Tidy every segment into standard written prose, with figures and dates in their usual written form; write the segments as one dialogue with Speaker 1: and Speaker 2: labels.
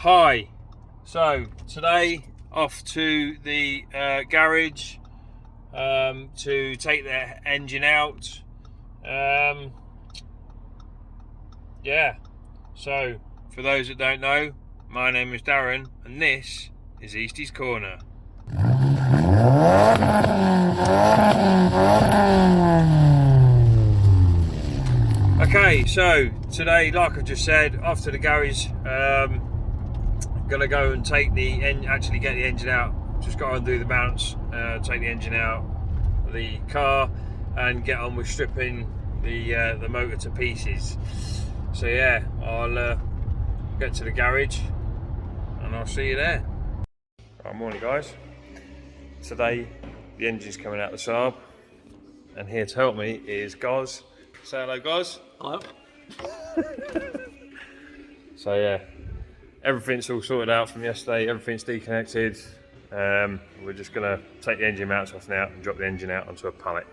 Speaker 1: Hi, so today off to the garage to take the engine out. Yeah, so for those that don't know, my name is Darren and this is Eastie's Corner. Okay, so today, like I've just said, off to the garage. Gonna go and take actually get the engine out. Just got to undo the mounts, take the engine out of the car, and get on with stripping the motor to pieces. So yeah, I'll get to the garage and I'll see you there. Right, morning guys. Today the engine's coming out of the Saab, and here to help me is Goz. Say hello, Goz.
Speaker 2: Hello.
Speaker 1: So yeah, everything's all sorted out from yesterday, everything's deconnected. We're just gonna take the engine mounts off now and drop the engine out onto a pallet.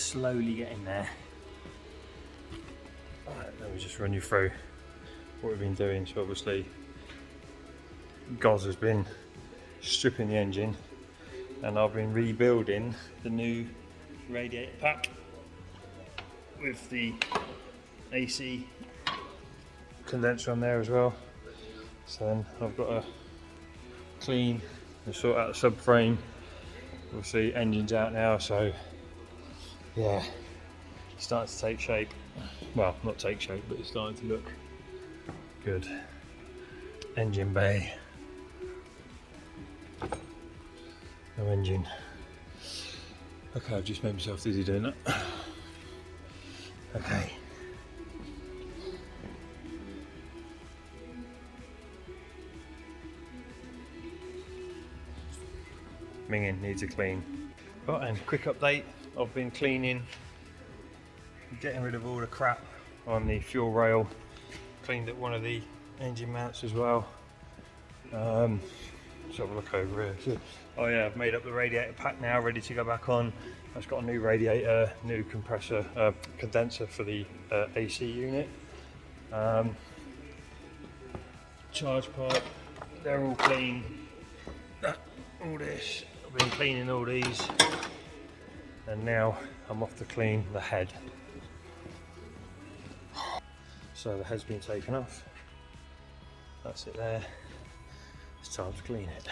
Speaker 1: slowly getting there. Alright, let me just run you through what we've been doing. So obviously Goz has been stripping the engine and I've been rebuilding the new radiator pack with the AC condenser on there as well. So then I've got to clean and sort out the subframe. Obviously engine's out now, so yeah, it's starting to take shape. Well, not take shape, but it's starting to look good. Engine bay. No engine. Okay, I've just made myself dizzy doing that. Okay. Minging needs a clean. Right, and quick update. I've been cleaning, getting rid of all the crap on the fuel rail. Cleaned up one of the engine mounts as well. Let's have a look over here. So, oh yeah, I've made up the radiator pack now, ready to go back on. I've got a new radiator, new compressor, condenser for the AC unit. Charge pipe, they're all clean. All this, I've been cleaning all these. And now I'm off to clean the head. So the head's been taken off. That's it there. It's time to clean it.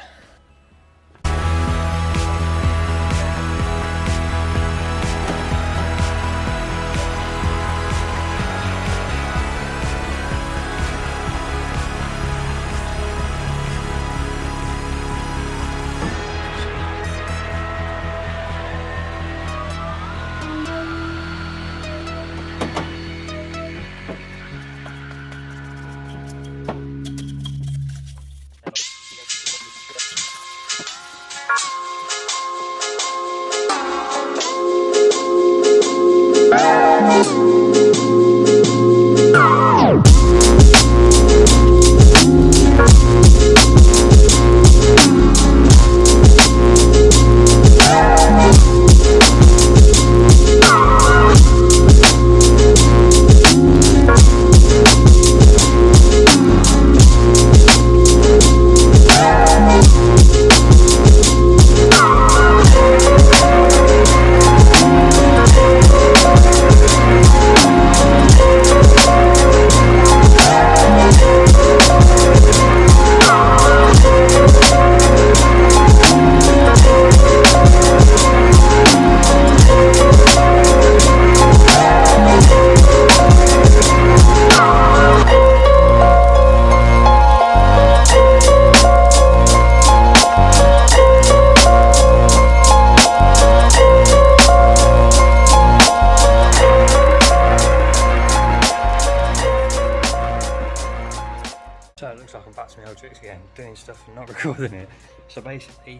Speaker 1: So it looks like I'm back to my old tricks again, doing stuff and not recording it. So basically,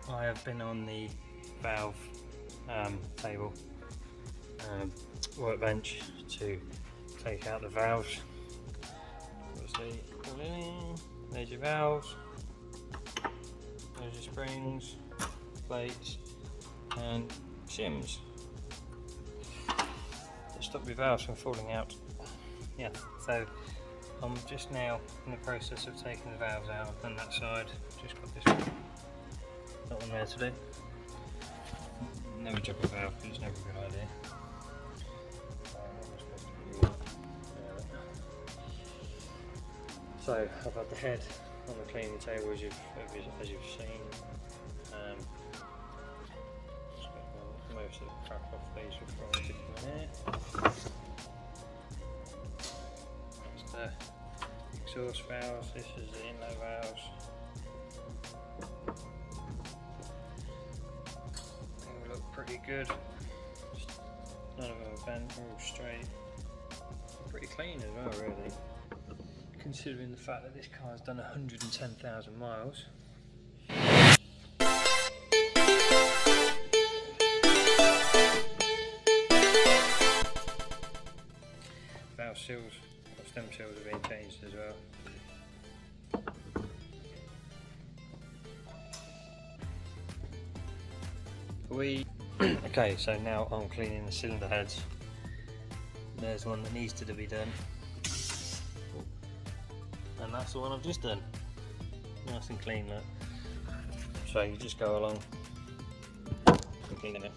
Speaker 1: I have been on the valve table, workbench to take out the valves. Obviously, there's your valves, there's your springs, plates, and shims to stop your valves from falling out. Yeah, so I'm just now in the process of taking the valves out. I've done that side, just got this one, that one there to do. Never drop a valve, because it's never a good idea. So I've had the head on the cleaning table as you've seen. Just got most of the crap off these before I stick them in here. That's the exhaust valves, this is the inlet valves. They all look pretty good. None of them are bent, they're all straight. Pretty clean as well, really. Considering the fact that this car's done 110,000 miles. Valve seals, stem seals have been changed as well.
Speaker 2: Okay, so now I'm cleaning the cylinder heads. There's one that needs to be done, and that's the one I've just done. Nice and clean, look. So you just go along and clean it.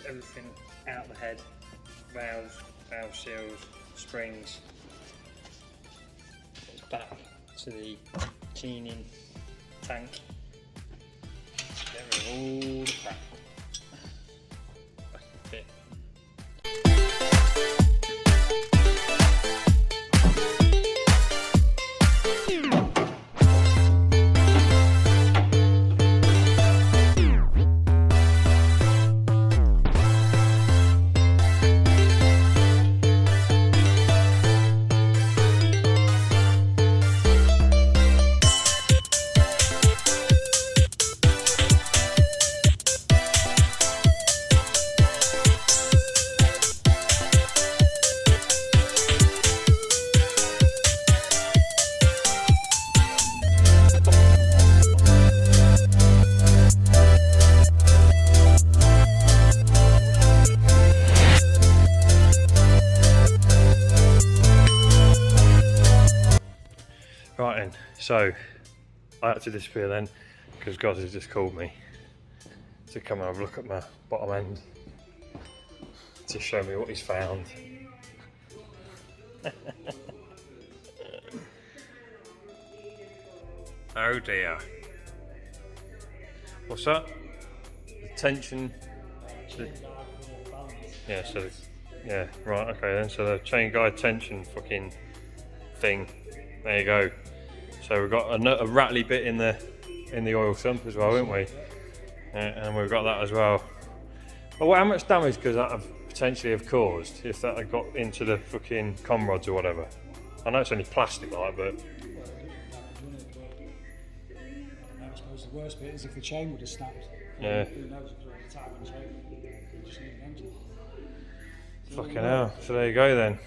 Speaker 2: Everything out the head, valves, valve seals, springs. It's back to the cleaning tank. Get rid of all the crap. Back in fit. Right then, so I had to disappear then because Goz has just called me to come and have a look at my bottom end to show me what he's found. Oh dear. What's that? The tension. Yeah, so yeah, right, okay then. So the chain guide tension fucking thing. There you go. So we've got a rattly bit in the oil sump as well, haven't we? And we've got that as well. Well, how much damage could that have potentially have caused if that had got into the fucking com rods or whatever? I know it's only plastic like, but
Speaker 3: I suppose the worst bit is if the chain would have snapped.
Speaker 1: yeah.
Speaker 3: Who knows if it was a tap and chain? You just need an engine.
Speaker 1: Fucking hell. So there you go then.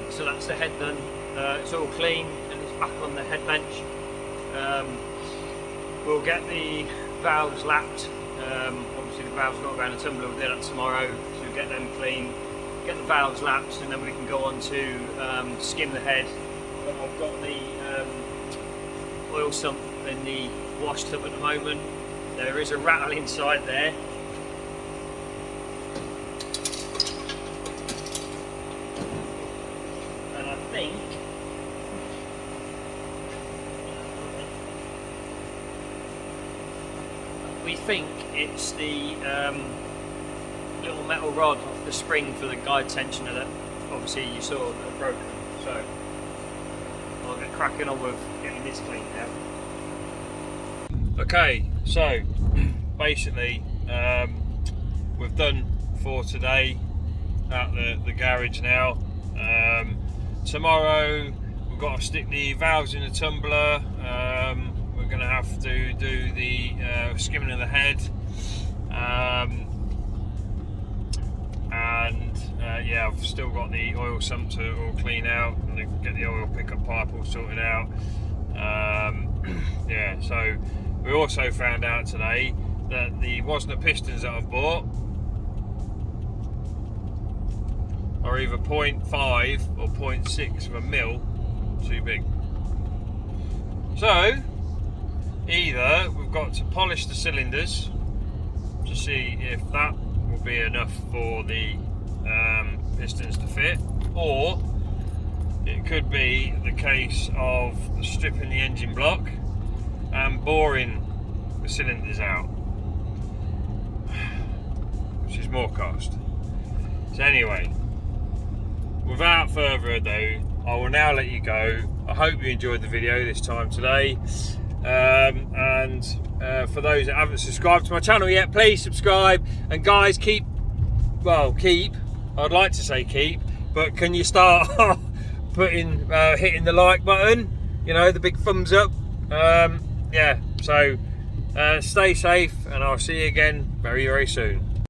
Speaker 1: So that's the head done. It's all clean and it's back on the head bench. We'll get the valves lapped. Obviously the valves got to go in a tumbler, we'll do that tomorrow. So we'll get them clean, get the valves lapped, and then we can go on to skim the head. But I've got the oil sump in the wash tub at the moment. There is a rattle inside there. We think it's the little metal rod off the spring for the guide tensioner that obviously you saw that are broken. So I'll get cracking on with getting this cleaned out. Okay, so basically we've done for today at the garage now. Tomorrow we've got to stick the valves in the tumbler. We're going to have to do the skimming of the head, and yeah, I've still got the oil sump to all clean out and get the oil pickup pipe all sorted out. Yeah, so we also found out today that the Wasner pistons that I've bought are either 0.5 or 0.6 of a mil too big. So either we've got to polish the cylinders to see if that will be enough for the pistons to fit, or it could be the case of stripping the engine block and boring the cylinders out, which is more cost. So anyway, without further ado, I will now let you go. I hope you enjoyed the video this time today, and for those that haven't subscribed to my channel yet, please subscribe. And guys, I'd like to say keep, but can you start putting hitting the like button, you know, the big thumbs up. Yeah, so stay safe, and I'll see you again very, very soon.